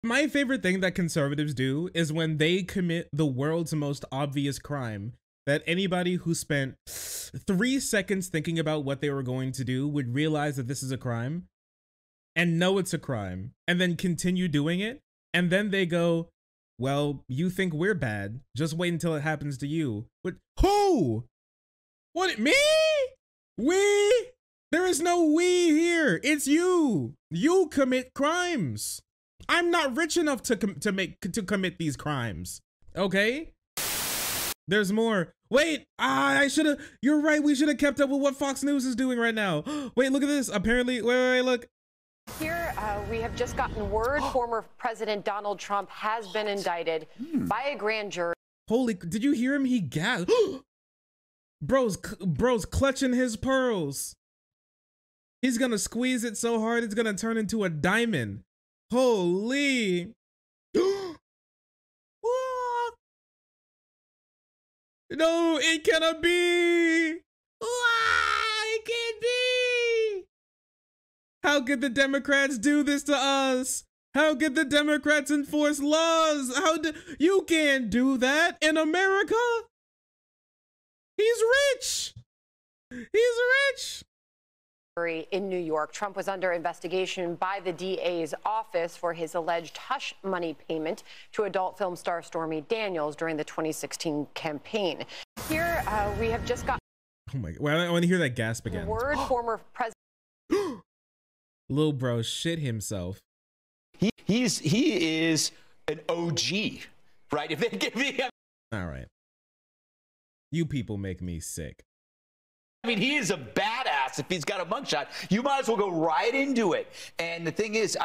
My favorite thing that conservatives do is when they commit the world's most obvious crime that anybody who spent 3 seconds thinking about what they were going to do would realize that this is a crime and know it's a crime and then continue doing it. And then they go, well, you think we're bad. Just wait until it happens to you. But who? What, me? We? There is no we here. It's you. You commit crimes. I'm not rich enough to commit these crimes. Okay? There's more. Wait, you're right. We should have kept up with what Fox News is doing right now. Wait, look at this. Apparently, wait, look. Here, we have just gotten word former President Donald Trump has been indicted by a grand jury. Holy, did you hear him? He gasped. Bro's clutching his pearls. He's gonna squeeze it so hard it's gonna turn into a diamond. Holy. No, it cannot be. It can't be. How could the Democrats do this to us? How could the Democrats enforce laws? You can't do that in America. He's rich. He's rich. In New York, Trump was under investigation by the DA's office for his alleged hush money payment to adult film star Stormy Daniels during the 2016 campaign. Here, we have just got. Oh my God! Well, I want to hear that gasp again. Word former president. Lil bro shit himself. He is an OG, right? If they give me all right. You people make me sick. I mean, he is a badass. If he's got a mugshot, you might as well go right into it. And the thing is,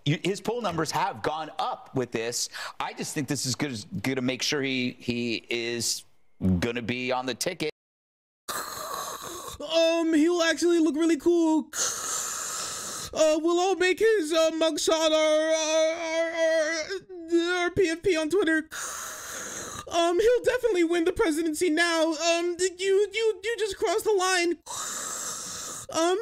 his poll numbers have gone up with this. I just think this is going to make sure he is going to be on the ticket. He'll actually look really cool. We'll all make his mugshot our PFP on Twitter. He'll definitely win the presidency now. You just crossed the line. He'll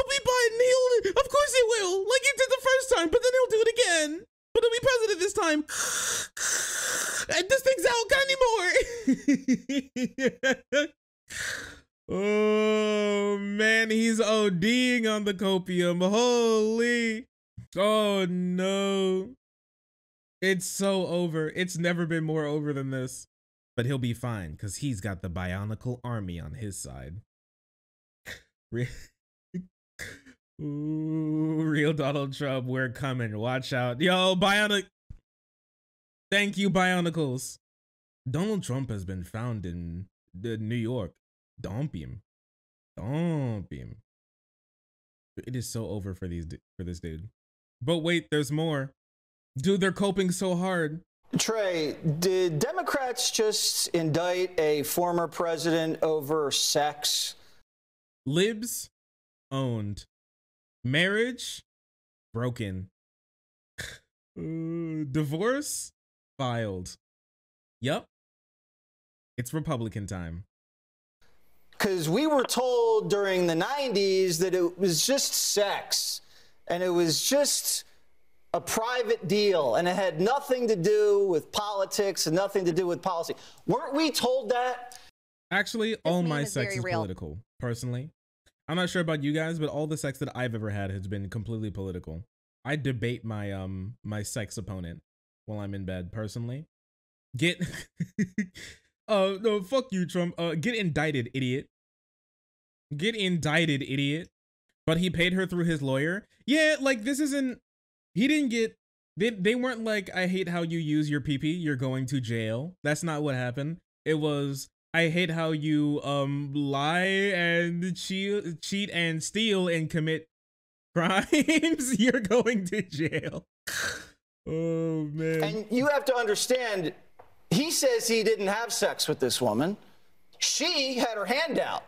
be Biden. Of course he will. Like he did the first time, but then he'll do it again. But he'll be president this time. And this thing's out anymore. Oh man, he's ODing on the copium. Holy. Oh no. It's so over. It's never been more over than this. But he'll be fine because he's got the Bionicle Army on his side. Ooh, real Donald Trump, we're coming. Watch out. Yo, Bionic. Thank you, Bionicles. Donald Trump has been found in New York. Dump him. Dump him. It is so over for this dude. But wait, there's more. Dude, they're coping so hard. Trey, did Democrats just indict a former president over sex? Libs owned. Marriage broken. Divorce filed. Yup. It's Republican time. Because we were told during the 90s that it was just sex and it was just a private deal and it had nothing to do with politics and nothing to do with policy. Weren't we told that? Actually, all my sex is political, personally. I'm not sure about you guys, but all the sex that I've ever had has been completely political. I debate my my sex opponent while I'm in bed, personally. No, fuck you, Trump. Get indicted, idiot. Get indicted, idiot. But he paid her through his lawyer. Yeah, like this isn't. He didn't get. They weren't like, I hate how you use your pee-pee. You're going to jail. That's not what happened. It was, I hate how you lie and cheat and steal and commit crimes. You're going to jail. Oh man. And you have to understand, he says he didn't have sex with this woman. She had her hand out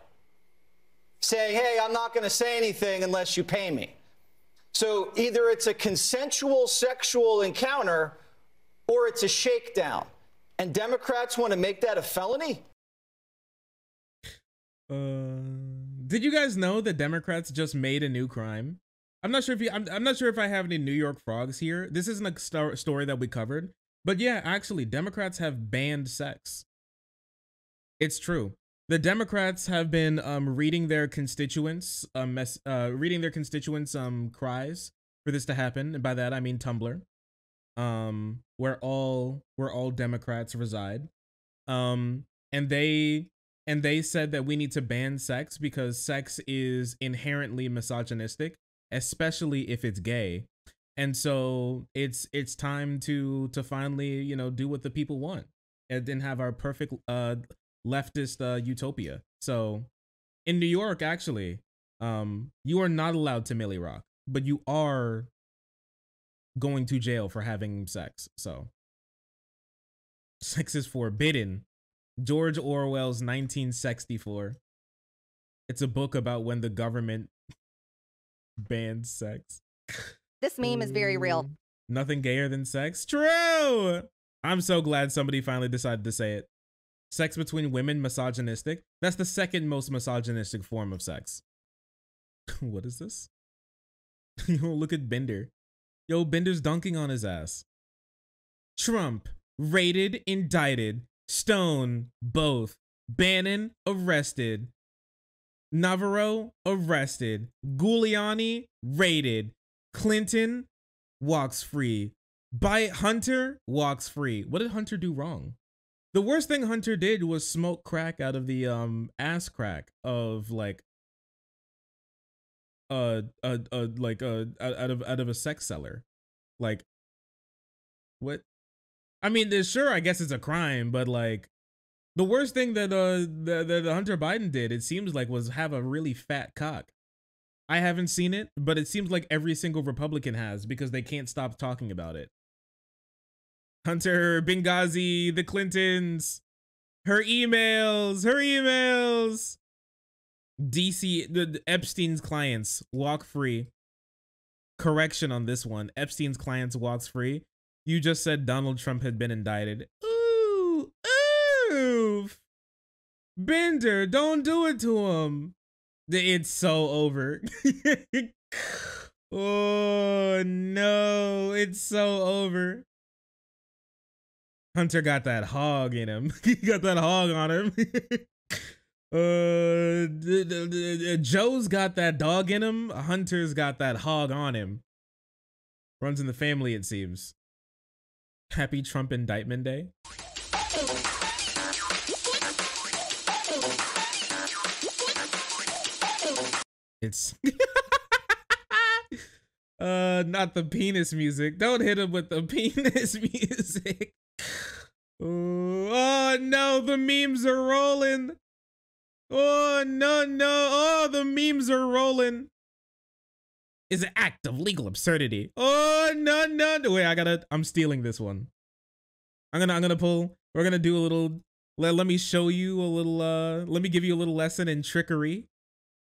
saying, hey, I'm not going to say anything unless you pay me. So either it's a consensual sexual encounter or it's a shakedown. And Democrats want to make that a felony? Did you guys know that Democrats just made a new crime? I'm not sure if I'm not sure if I have any New York frogs here. This isn't a story that we covered, but yeah, actually, Democrats have banned sex. It's true. The Democrats have been reading their constituents cries for this to happen, and by that I mean Tumblr, where all Democrats reside, and they said that we need to ban sex because sex is inherently misogynistic, especially if it's gay, and so it's time to finally, you know, do what the people want and then have our perfect leftist utopia. So in New York, actually, you are not allowed to Millie Rock, but you are going to jail for having sex. So sex is forbidden. George Orwell's 1964. It's a book about when the government banned sex. This meme is very real. Nothing gayer than sex. True. I'm so glad somebody finally decided to say it. Sex between women, misogynistic. That's the second most misogynistic form of sex. What is this? Yo, look at Bender. Yo, Bender's dunking on his ass. Trump, raided, indicted. Stone, both. Bannon, arrested. Navarro, arrested. Giuliani, raided. Clinton, walks free. Hunter, walks free. What did Hunter do wrong? The worst thing Hunter did was smoke crack out of the ass crack of like out of a sex seller. Like, what? I mean, sure, I guess it's a crime, but like the worst thing that the Hunter Biden did, it seems like, was have a really fat cock. I haven't seen it, but it seems like every single Republican has because they can't stop talking about it. Hunter, Benghazi, the Clintons, her emails, DC, the Epstein's clients walk free. Correction on this one. Epstein's clients walks free. You just said Donald Trump had been indicted. Ooh, oof. Bender, don't do it to him. It's so over. Oh no, it's so over. Hunter got that hog in him. He got that hog on him. Joe's got that dog in him. Hunter's got that hog on him. Runs in the family, it seems. Happy Trump Indictment Day. It's not the penis music. Don't hit him with the penis music. Oh no, the memes are rolling. Oh no, oh, the memes are rolling. Is an act of legal absurdity. Oh no. Wait, I'm stealing this one. I'm gonna pull. We're gonna do a little. Let me show you a little. Let me give you a little lesson in trickery.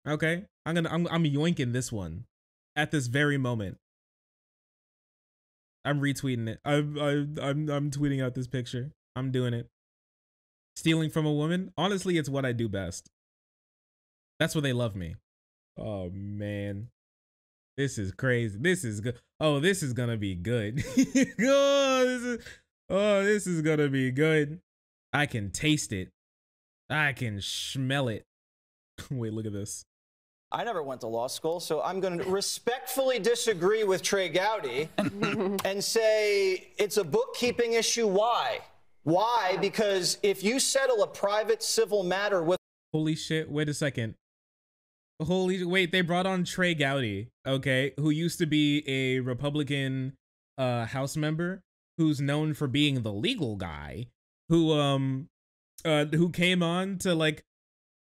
Okay, I'm yoinking this one at this very moment. I'm retweeting it. I'm tweeting out this picture. I'm doing it. Stealing from a woman. Honestly, it's what I do best. That's what they love me. Oh man, this is crazy. This is good. Oh, this is gonna be good. This is gonna be good. I can taste it. I can smell it. Wait, look at this. I never went to law school, so I'm going to respectfully disagree with Trey Gowdy and say it's a bookkeeping issue. Why? Why? Because if you settle a private civil matter with... Holy shit, wait a second. Wait, they brought on Trey Gowdy, okay, who used to be a Republican House member who's known for being the legal guy, who came on to like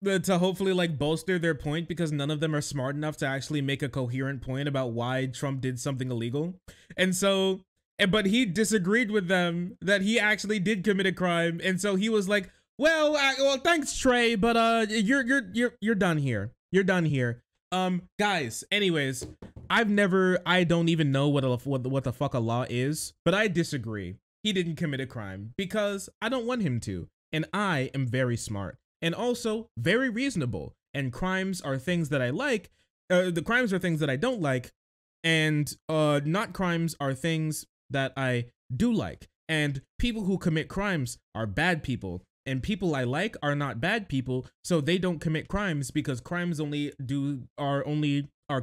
to hopefully like bolster their point because none of them are smart enough to actually make a coherent point about why Trump did something illegal. And so, but he disagreed with them that he actually did commit a crime. And so he was like, well, thanks Trey, but you're done here. You're done here. Guys, anyways, I don't even know what the fuck a law is, but I disagree. He didn't commit a crime because I don't want him to. And I am very smart. And also very reasonable. And crimes are things that I like. The crimes are things that I don't like. And not crimes are things that I do like. And people who commit crimes are bad people. And people I like are not bad people, so they don't commit crimes, because crimes are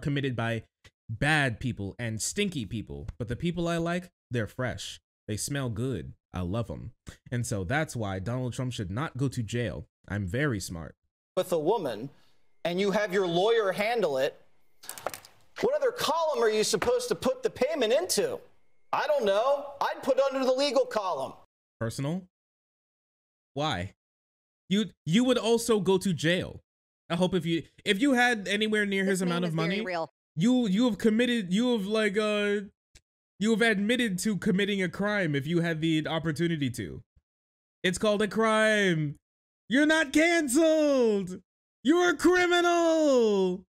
committed by bad people and stinky people. But the people I like, they're fresh. They smell good. I love them. And so that's why Donald Trump should not go to jail. I'm very smart. With a woman, and you have your lawyer handle it, what other column are you supposed to put the payment into? I don't know. I'd put under the legal column. Personal? Why? You would also go to jail. I hope if you had anywhere near his amount of money, you have admitted to committing a crime if you had the opportunity to. It's called a crime. You're not canceled. You're a criminal.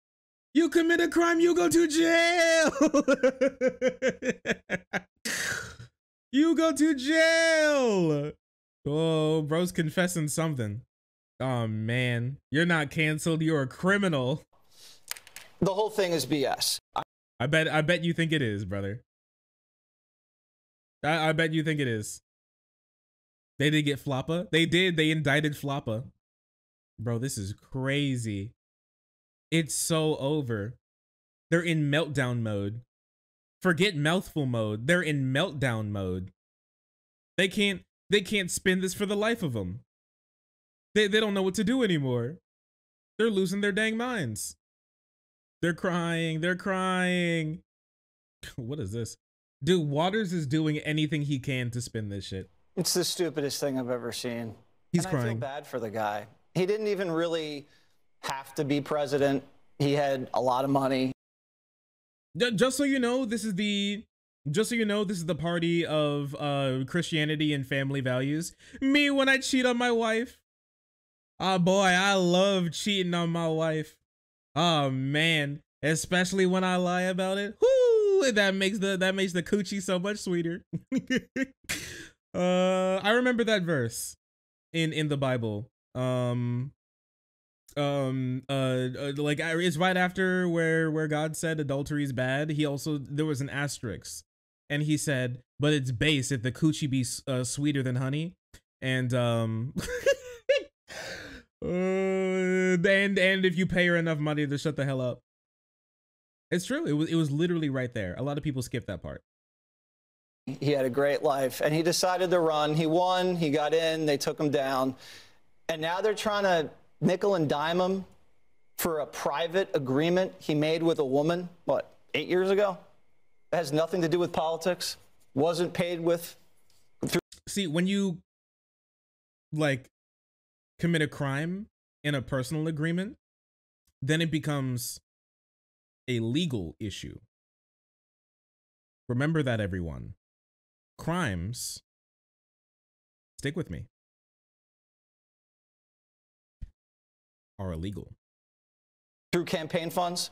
You commit a crime, you go to jail. You go to jail. Oh, bro's confessing something. Oh man, you're not canceled. You're a criminal. The whole thing is BS. I bet you think it is, brother. I bet you think it is. They did get Floppa. They did. They indicted Floppa. Bro, this is crazy. It's so over. They're in meltdown mode. Forget mouthful mode. They're in meltdown mode. They can't spin this for the life of them. They don't know what to do anymore. They're losing their dang minds. They're crying. They're crying. What is this? Dude, Waters is doing anything he can to spin this shit. It's the stupidest thing I've ever seen. He's and crying. I feel bad for the guy. He didn't even really have to be president. He had a lot of money. Just so you know, this is the party of Christianity and family values. Me when I cheat on my wife. Oh boy, I love cheating on my wife. Oh man, especially when I lie about it. Whoo, that makes the coochie so much sweeter. I remember that verse in the Bible. Like it's right after where God said adultery is bad. There was an asterisk, and he said, but it's base if the coochie be sweeter than honey. And and if you pay her enough money to shut the hell up. It's true. It was literally right there. A lot of people skip that part. He had a great life, and he decided to run. He won. He got in. They took him down, and now they're trying to nickel and dime him for a private agreement he made with a woman, what, 8 years ago? It has nothing to do with politics. Wasn't paid with. See, when you like commit a crime in a personal agreement, then it becomes a legal issue. Remember that, everyone. Crimes, stick with me, are illegal. Through campaign funds.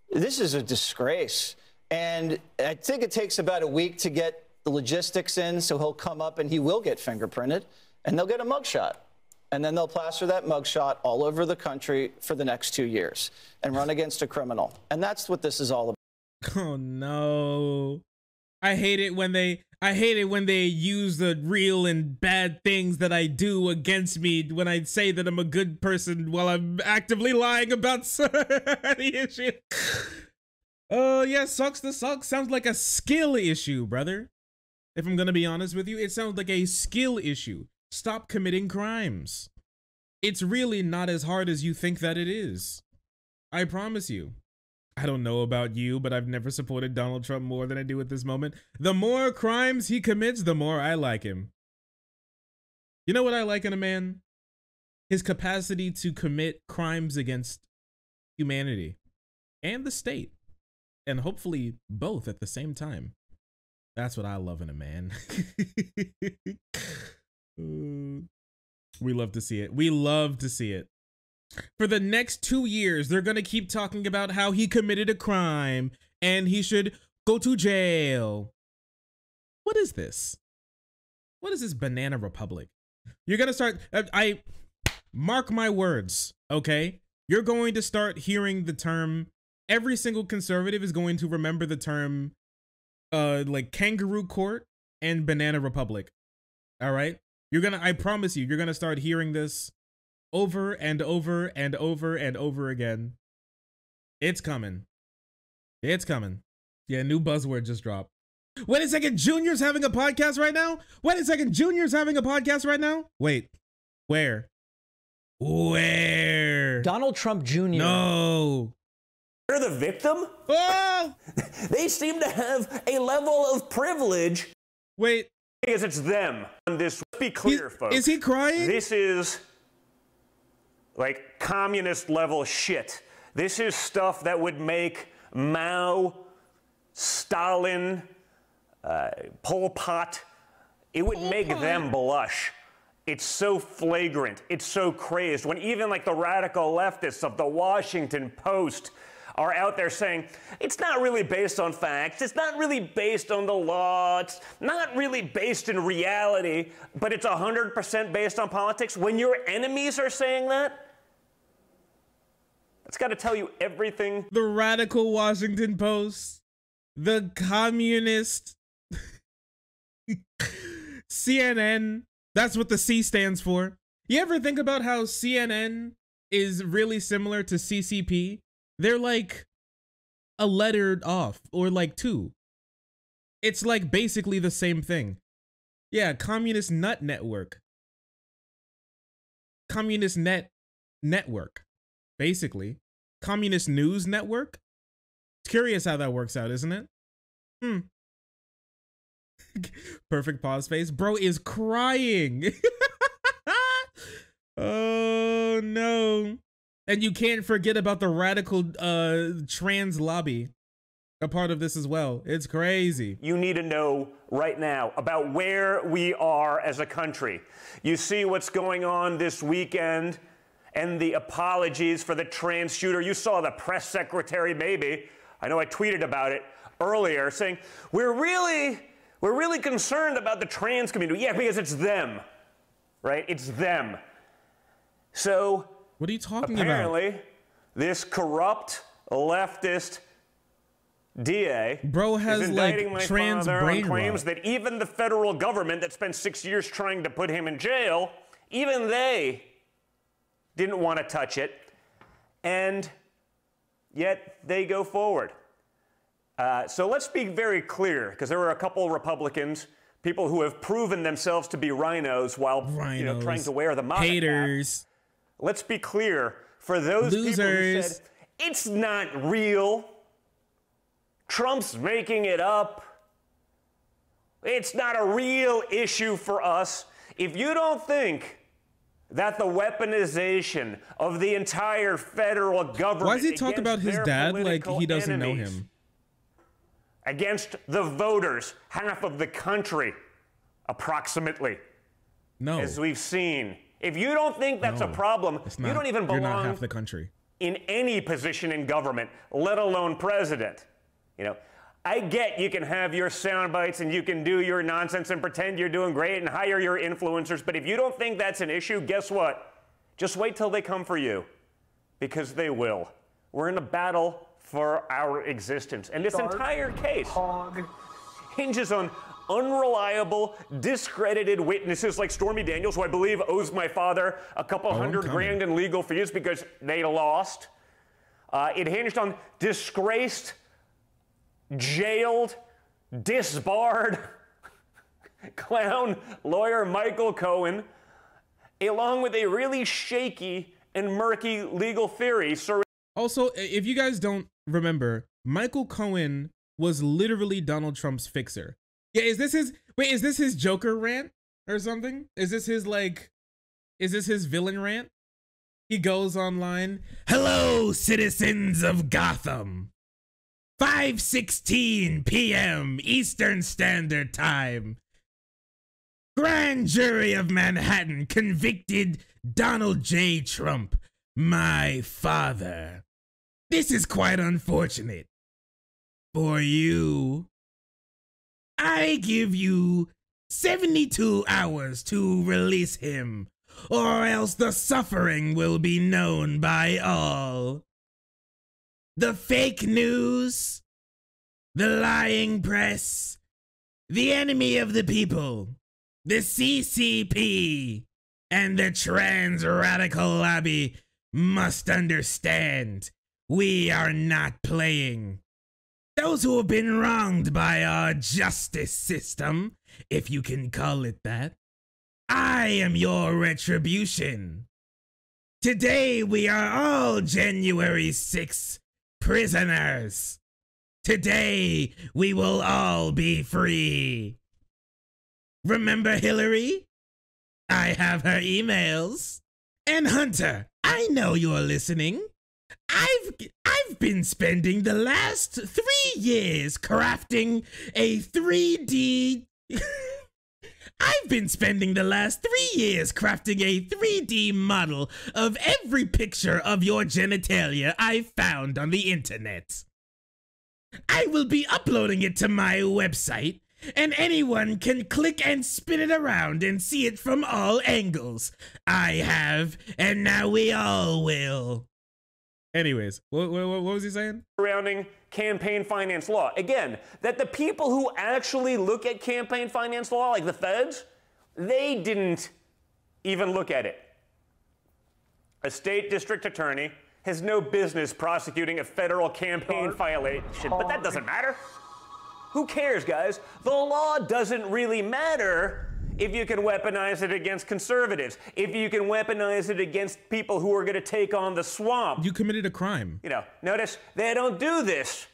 This is a disgrace. And I think it takes about a week to get the logistics in, so he'll come up and he will get fingerprinted, and they'll get a mugshot. And then they'll plaster that mugshot all over the country for the next 2 years and run against a criminal. And that's what this is all about. Oh no. I hate it when they use the real and bad things that I do against me when I say that I'm a good person while I'm actively lying about the issue. Oh yeah, sucks to suck sounds like a skill issue, brother. If I'm gonna be honest with you, it sounds like a skill issue. Stop committing crimes. It's really not as hard as you think that it is. I promise you. I don't know about you, but I've never supported Donald Trump more than I do at this moment. The more crimes he commits, the more I like him. You know what I like in a man? His capacity to commit crimes against humanity and the state. And hopefully both at the same time. That's what I love in a man. We love to see it. We love to see it. For the next 2 years, they're going to keep talking about how he committed a crime and he should go to jail. What is this? What is this banana republic? You're going to start, I mark my words, okay? You're going to start hearing the term every single conservative is going to remember the term like kangaroo court and banana republic. All right? I promise you, you're gonna start hearing this over and over and over and over again. It's coming. It's coming. Yeah, new buzzword just dropped. Wait a second, Junior's having a podcast right now? Wait a second, Junior's having a podcast right now? Wait, where? Where? Donald Trump Jr. No. They're the victim? Oh! They seem to have a level of privilege. Wait. Because it's them. Let's be clear, folks. Is he crying? This is like communist level shit. This is stuff that would make Mao, Stalin, Pol Pot, it would make them blush. It's so flagrant. It's so crazed. When even like the radical leftists of the Washington Post are out there saying, it's not really based on facts. It's not really based on the law. It's not really based in reality, but it's 100% based on politics. When your enemies are saying that, it's got to tell you everything. The radical Washington Post, the communist CNN, that's what the C stands for. You ever think about how CNN is really similar to CCP? They're like a letter off, or like two. It's like basically the same thing. Yeah, Communist Nut Network. Communist Network. Basically. Communist News Network. It's curious how that works out, isn't it? Perfect pause face. Bro is crying. Oh no. And you can't forget about the radical trans lobby, a part of this as well. It's crazy. You need to know right now about where we are as a country. You see what's going on this weekend and the apologies for the trans shooter. You saw the press secretary, maybe. I know I tweeted about it earlier, saying, we're really concerned about the trans community. Yeah, because it's them, right? It's them. So what are you talking apparently, about? This corrupt leftist DA Bro has is indicting like my trans father brain on claims rot. that even the federal government that spent 6 years trying to put him in jail, even they didn't want to touch it, and yet they go forward. So let's be very clear, because there were a couple Republicans, people who have proven themselves to be rhinos while trying to wear the MAGA haters. cap. Let's be clear, for those people who said, it's not real, Trump's making it up, it's not a real issue for us. If you don't think that the weaponization of the entire federal government, why does he talk about his dad like he doesn't know him? Against the voters, half of the country, approximately. No. As we've seen. If you don't think that's a problem, you don't even belong you're not half the country. In any position in government, let alone president. You know, I get you can have your sound bites and you can do your nonsense and pretend you're doing great and hire your influencers, but if you don't think that's an issue, guess what? Just wait till they come for you, because they will. We're in a battle for our existence. And this entire case hinges on unreliable, discredited witnesses like Stormy Daniels, who I believe owes my father a couple $100,000 in legal fees because they lost. It hinged on disgraced, jailed, disbarred clown lawyer Michael Cohen, along with a really shaky and murky legal theory. Also, if you guys don't remember, Michael Cohen was literally Donald Trump's fixer. Yeah, is this his Joker rant or something? Is this his villain rant? He goes online, hello, citizens of Gotham. 5:16 p.m. Eastern Standard Time. Grand jury of Manhattan convicted Donald J. Trump, my father. This is quite unfortunate for you. I give you 72 hours to release him, or else the suffering will be known by all. the fake news, the lying press, the enemy of the people, the CCP, and the trans radical lobby must understand we are not playing. Those who have been wronged by our justice system, if you can call it that, I am your retribution. Today we are all January 6th prisoners. Today we will all be free. Remember Hillary? I have her emails. And Hunter, I know you're listening. I've been spending the last 3 years crafting a 3D I've been spending the last 3 years crafting a 3D model of every picture of your genitalia I found on the internet. I will be uploading it to my website, and anyone can click and spin it around and see it from all angles. I have, and now we all will. Anyways, what was he saying? Surrounding campaign finance law. Again, that the people who actually look at campaign finance law, like the feds, they didn't even look at it. A state district attorney has no business prosecuting a federal campaign violation, but that doesn't matter. Who cares, guys? The law doesn't really matter if you can weaponize it against conservatives, if you can weaponize it against people who are going to take on the swamp. You committed a crime. You know, notice they don't do this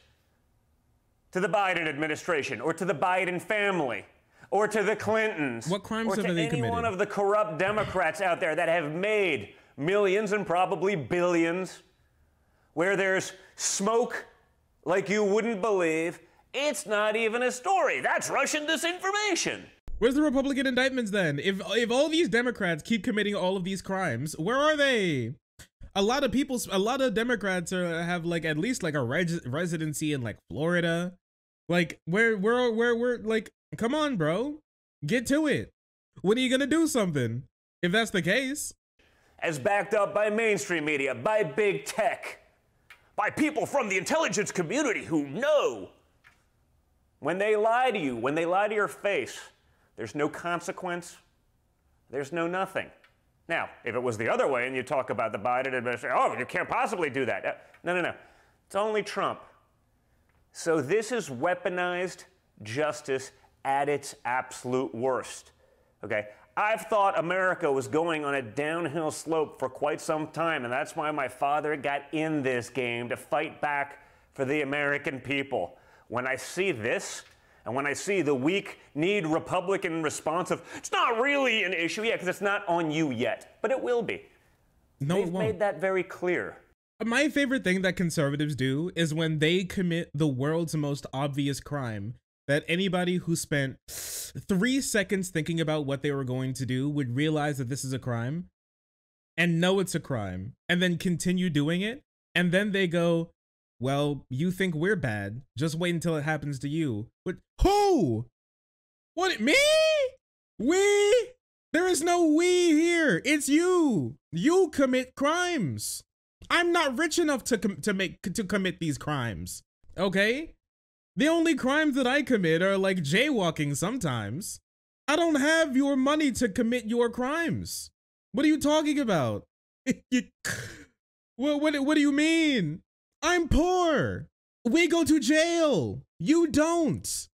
to the Biden administration or to the Biden family or to the Clintons. What crimes or have to they any committed? one of the corrupt Democrats out there that have made millions and probably billions, where there's smoke like you wouldn't believe. It's not even a story. That's Russian disinformation. Where's the Republican indictments then? If all these Democrats keep committing all of these crimes, where are they? A lot of Democrats have like at least like a residency in like Florida. Like where like, come on, bro, get to it. When are you gonna do something if that's the case? As backed up by mainstream media, by big tech, by people from the intelligence community who know. When they lie to you, when they lie to your face, there's no consequence, there's no nothing. Now, if it was the other way and you talk about the Biden administration, oh, you can't possibly do that. No. It's only Trump. So this is weaponized justice at its absolute worst, okay? I've thought America was going on a downhill slope for quite some time, and that's why my father got in this game, to fight back for the American people. When I see this, and when I see the weak-kneed Republican response of, it's not really an issue, yeah, because it's not on you yet, but it will be. No, They've it won't. made that very clear. My favorite thing that conservatives do is when they commit the world's most obvious crime that anybody who spent 3 seconds thinking about what they were going to do would realize that this is a crime and know it's a crime and then continue doing it. And then they go, well, you think we're bad. Just wait until it happens to you. But who? What, me? We? There is no we here. It's you. You commit crimes. I'm not rich enough to commit these crimes. Okay? The only crimes that I commit are like jaywalking sometimes. I don't have your money to commit your crimes. What are you talking about? What do you mean? I'm poor. We go to jail. You don't.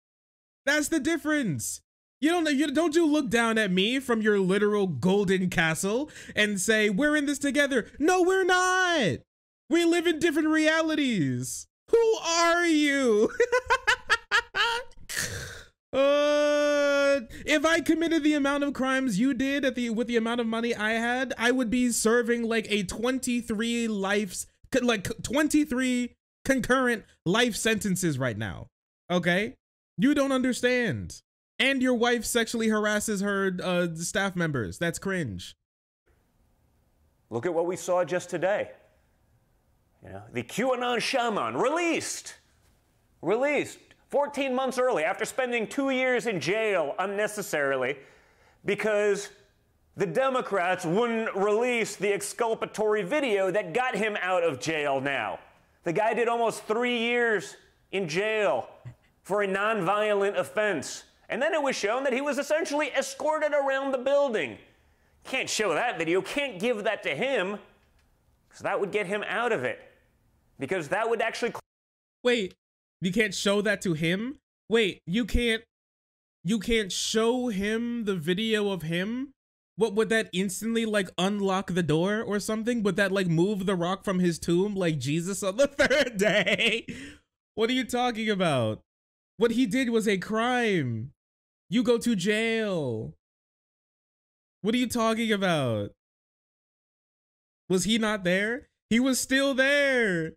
That's the difference. Don't you look down at me from your literal golden castle and say, we're in this together. No, we're not. We live in different realities. Who are you? If I committed the amount of crimes you did with the amount of money I had, I would be serving like a 23 concurrent life sentences right now. Okay? You don't understand. And your wife sexually harasses her staff members. That's cringe. Look at what we saw just today. You know, the QAnon shaman released 14 months early after spending 2 years in jail unnecessarily because the Democrats wouldn't release the exculpatory video that got him out of jail now. The guy did almost 3 years in jail for a nonviolent offense. And then it was shown that he was essentially escorted around the building. Can't show that video, can't give that to him, because that would get him out of it. Because that would actually... Wait, you can't show that to him? Wait, you can't show him the video of him? What, would that instantly like unlock the door or something? Would that like move the rock from his tomb like Jesus on the third day? What are you talking about? What he did was a crime. You go to jail. What are you talking about? Was he not there? He was still there.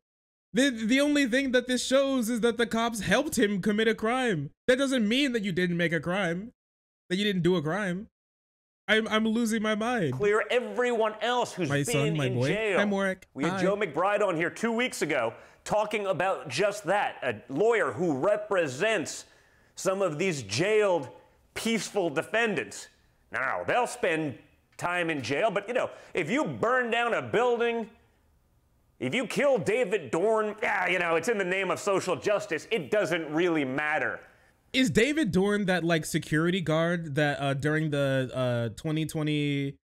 The only thing that this shows is that the cops helped him commit a crime. That doesn't mean that you didn't make a crime, that you didn't do a crime. I'm losing my mind. Clear everyone else who's been in jail. Hi, Morik. We had Joe McBride on here 2 weeks ago talking about just that. A lawyer who represents some of these jailed peaceful defendants. Now, they'll spend time in jail, but you know, if you burn down a building, if you kill David Dorn, you know, it's in the name of social justice. It doesn't really matter. Is David Dorn that like security guard that during the 2020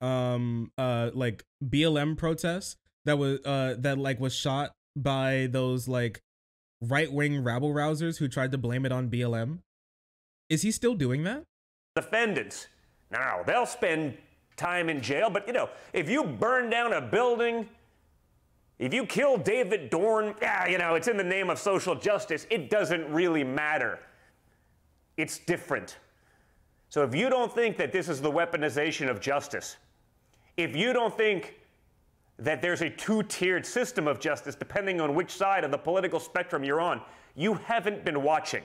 like BLM protests that was shot by those like right-wing rabble rousers who tried to blame it on BLM? Is he still doing that? Defendants. Now, they'll spend time in jail, but you know, if you burn down a building, if you kill David Dorn, you know, it's in the name of social justice. It doesn't really matter. It's different. So if you don't think that this is the weaponization of justice, if you don't think that there's a two-tiered system of justice depending on which side of the political spectrum you're on, you haven't been watching.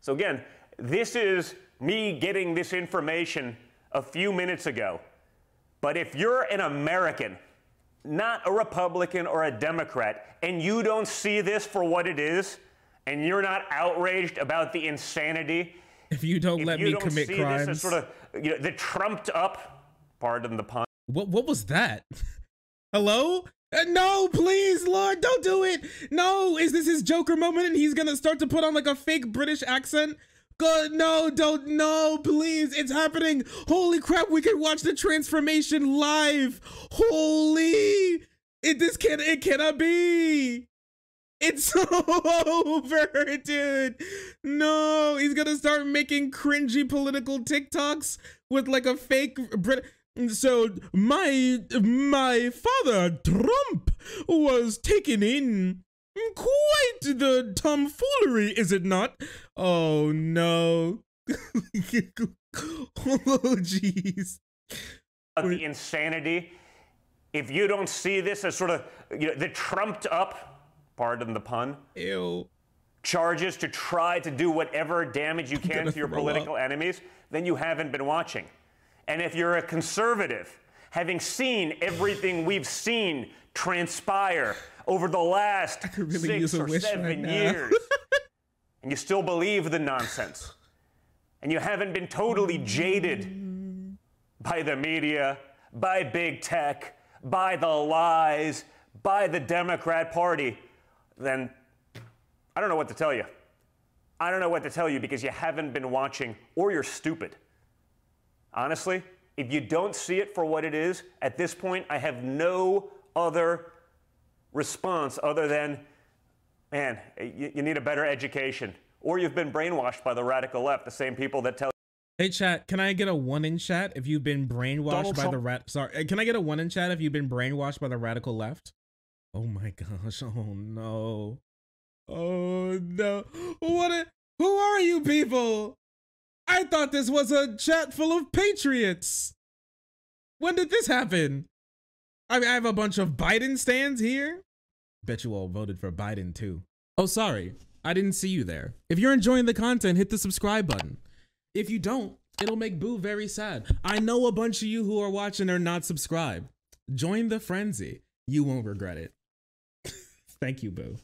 So again, this is me getting this information a few minutes ago. But if you're an American, not a Republican or a Democrat, and you don't see this for what it is, and you're not outraged about the insanity, if you don't let me commit crimes, this as sort of, you know, the trumped up, pardon the pun. What was that? Hello? No, please, Lord, don't do it. No, is this his Joker moment and he's gonna start to put on like a fake British accent? God, no, don't, no, please, it's happening. Holy crap, we can watch the transformation live. Holy, it cannot be. It's over, dude. No, he's gonna start making cringy political TikToks with like a fake Brit. So my father Trump was taken in. Quite the tomfoolery, is it not? Oh no. Oh jeez. The insanity. If you don't see this as sort of, you know, the trumped up, pardon the pun, ew, charges to try to do whatever damage you can to your political enemies, then you haven't been watching. And if you're a conservative, having seen everything we've seen transpire over the last 6 or 7 years, and you still believe the nonsense, and you haven't been totally jaded by the media, by big tech, by the lies, by the Democrat Party, then I don't know what to tell you. I don't know what to tell you because you haven't been watching or you're stupid. Honestly, if you don't see it for what it is, at this point, I have no other response other than, man, you need a better education. Or you've been brainwashed by the radical left, the same people that tell Hey chat, can I get a 1 in chat if you've been brainwashed by the can I get a 1 in chat if you've been brainwashed by the radical left? Oh my gosh, oh no. Oh no. Who are you people? I thought this was a chat full of patriots. When did this happen? I mean, I have a bunch of Biden stands here. Bet you all voted for Biden too. Oh, sorry. I didn't see you there. If you're enjoying the content, hit the subscribe button. If you don't, it'll make Boo very sad. I know a bunch of you who are watching are not subscribed. Join the frenzy. You won't regret it. Thank you, Boo.